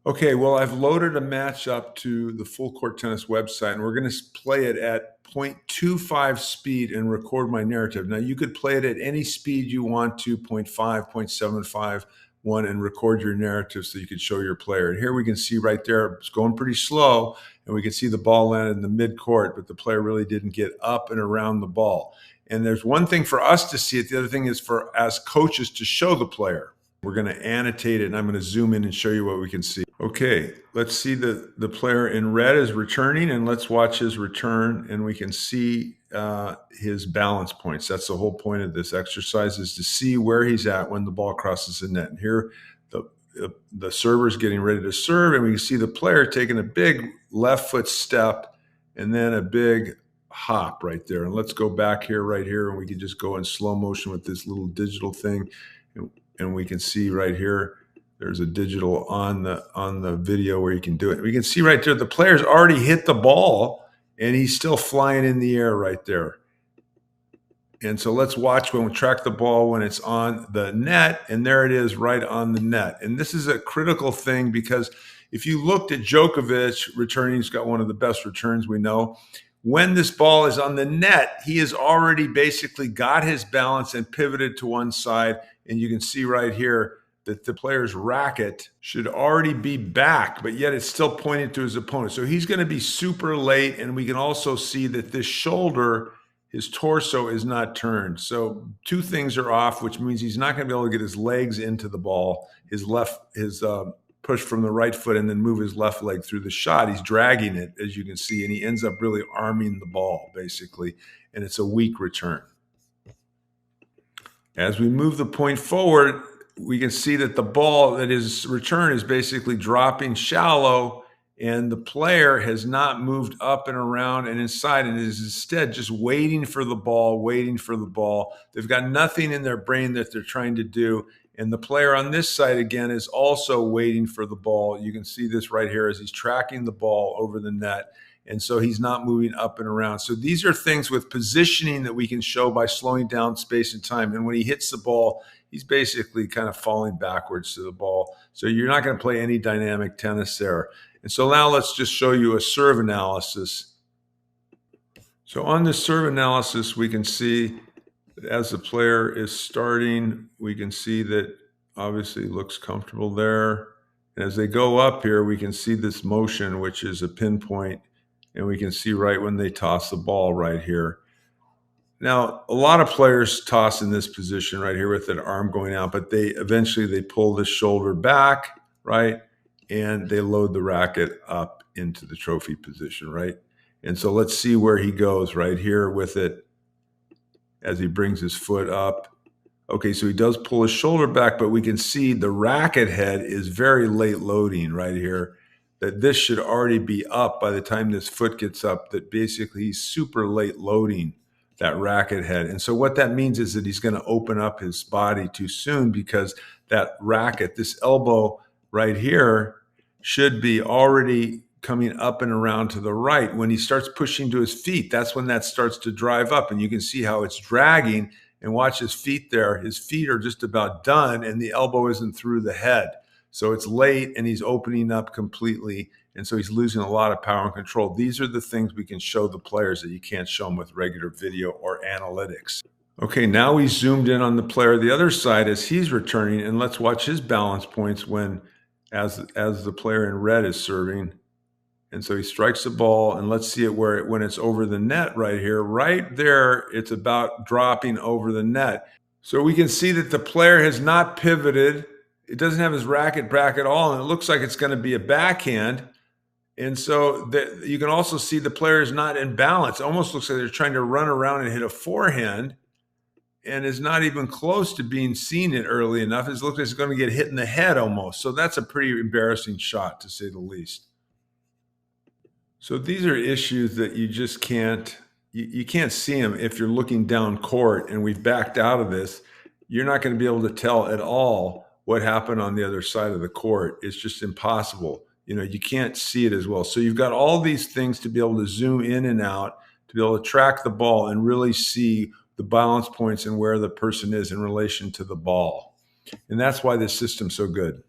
Okay, well, I've loaded a match up to the Full Court Tennis website, and we're going to play it at 0.25 speed and record my narrative. Now, you could play it at any speed you want to, 0.5, 0.75, 1, and record your narrative so you can show your player. And here we can see right there, it's going pretty slow, and we can see the ball landed in the mid-court, but the player really didn't get up and around the ball. And there's one thing for us to see it. The other thing is for as coaches to show the player. We're going to annotate it, and I'm going to zoom in and show you what we can see. Okay, let's see the player in red is returning, and let's watch his return, and we can see his balance points. That's the whole point of this exercise, is to see where he's at when the ball crosses the net. And here the server is getting ready to serve, and we can see the player taking a big left foot step and then a big hop right there. And let's go back here, right here, and we can just go in slow motion with this little digital thing. And we can see right here, there's a digital on the video where you can do it. We can see right there, the player's already hit the ball and he's still flying in the air right there. And so let's watch when we track the ball when it's on the net, and there it is right on the net. And this is a critical thing because if you looked at Djokovic returning, he's got one of the best returns we know. When this ball is on the net, he has already basically got his balance and pivoted to one side. And you can see right here that the player's racket should already be back, but yet it's still pointing to his opponent. So he's going to be super late. And we can also see that this shoulder, his torso is not turned. So two things are off, which means he's not going to be able to get his legs into the ball, his push from the right foot and then move his left leg through the shot. He's dragging it, as you can see, and he ends up really arming the ball, basically, and it's a weak return. As we move the point forward, we can see that the ball, that his return is basically dropping shallow, and the player has not moved up and around and inside and is instead just waiting for the ball, waiting for the ball. They've got nothing in their brain that they're trying to do. And the player on this side, again, is also waiting for the ball. You can see this right here as he's tracking the ball over the net. And so he's not moving up and around. So these are things with positioning that we can show by slowing down space and time. And when he hits the ball, he's basically kind of falling backwards to the ball. So you're not going to play any dynamic tennis there. And so now let's just show you a serve analysis. So on this serve analysis, we can see as the player is starting, we can see that obviously looks comfortable there. And as they go up here, we can see this motion, which is a pinpoint, and we can see right when they toss the ball right here. Now, a lot of players toss in this position right here with an arm going out, but eventually they pull the shoulder back, right? And they load the racket up into the trophy position, right? And so let's see where he goes right here with it as he brings his foot up. Okay, so he does pull his shoulder back, but we can see the racket head is very late loading right here, that this should already be up by the time this foot gets up, that basically he's super late loading that racket head. And so what that means is that he's going to open up his body too soon, because that racket, this elbow right here, should be already coming up and around to the right. When he starts pushing to his feet, that's when that starts to drive up, and you can see how it's dragging. And watch his feet there. His feet are just about done, and the elbow isn't through the head. So it's late, and he's opening up completely, and so he's losing a lot of power and control. These are the things we can show the players that you can't show them with regular video or analytics. Okay, now we zoomed in on the player the other side as he's returning, and let's watch his balance points as the player in red is serving. And so he strikes the ball, and let's see it when it's over the net right here. Right there, it's about dropping over the net. So we can see that the player has not pivoted. It doesn't have his racket back at all, and it looks like it's going to be a backhand. And so you can also see the player is not in balance. It almost looks like they're trying to run around and hit a forehand, and is not even close to being seen it early enough. It looks like it's going to get hit in the head almost. So that's a pretty embarrassing shot, to say the least. So these are issues that you just can't see them if you're looking down court, and we've backed out of this. You're not going to be able to tell at all what happened on the other side of the court. It's just impossible. You can't see it as well. So you've got all these things to be able to zoom in and out, to be able to track the ball and really see the balance points and where the person is in relation to the ball. And that's why this system's so good.